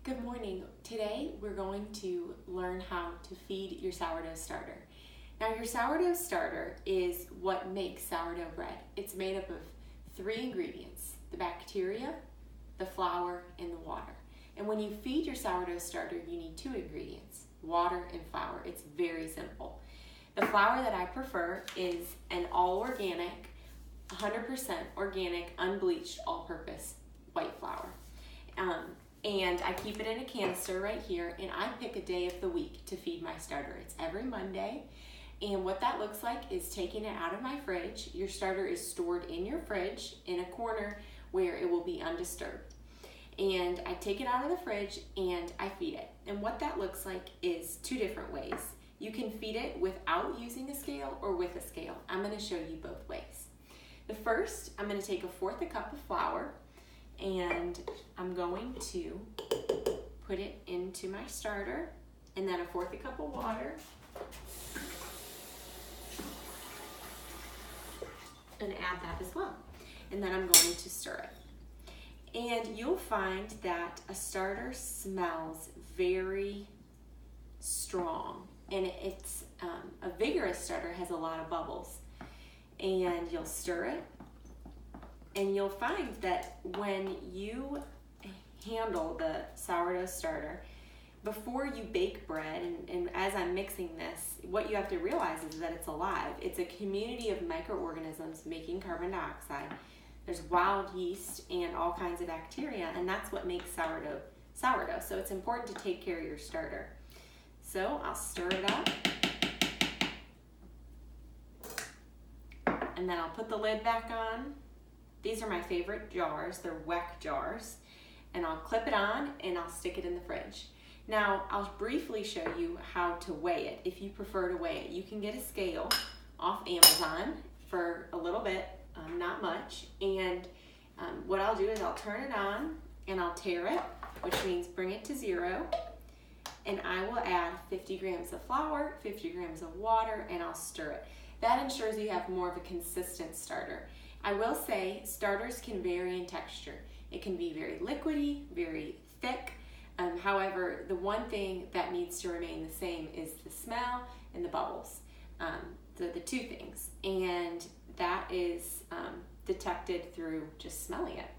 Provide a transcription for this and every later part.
Good morning. Today we're going to learn how to feed your sourdough starter. Now your sourdough starter is what makes sourdough bread. It's made up of 3 ingredients: the bacteria, the flour, and the water. And when you feed your sourdough starter, you need 2 ingredients: water and flour. It's very simple. The flour that I prefer is an all-organic, 100% organic, unbleached, all-purpose white flour. And I keep it in a canister right here, and I pick a day of the week to feed my starter. It's every Monday, and what that looks like is taking it out of my fridge. Your starter is stored in your fridge in a corner where it will be undisturbed. And I take it out of the fridge and I feed it. And what that looks like is 2 different ways. You can feed it without using a scale or with a scale. I'm going to show you both ways. The first, I'm going to take 1/4 cup of flour, and I'm going to put it into my starter, and then 1/4 cup of water, and add that as well. And then I'm going to stir it. And you'll find that a starter smells very strong, and it's a vigorous starter has a lot of bubbles. And you'll stir it, and you'll find that when you handle the sourdough starter, before you bake bread, and as I'm mixing this, what you have to realize is that it's alive. It's a community of microorganisms making carbon dioxide. There's wild yeast and all kinds of bacteria, and that's what makes sourdough. So it's important to take care of your starter. So I'll stir it up, and then I'll put the lid back on. These are my favorite jars. They're Weck jars. And I'll clip it on and I'll stick it in the fridge. Now, I'll briefly show you how to weigh it. If you prefer to weigh it, you can get a scale off Amazon for a little bit, not much. And what I'll do is I'll turn it on and I'll tare it, which means bring it to 0. And I will add 50 grams of flour, 50 grams of water, and I'll stir it. That ensures you have more of a consistent starter. I will say starters can vary in texture. It can be very liquidy, very thick. However, the one thing that needs to remain the same is the smell and the bubbles. The 2 things. And that is detected through just smelling it.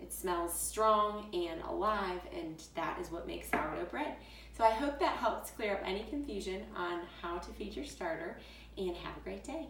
It smells strong and alive, and that is what makes sourdough bread. So I hope that helps clear up any confusion on how to feed your starter, and have a great day.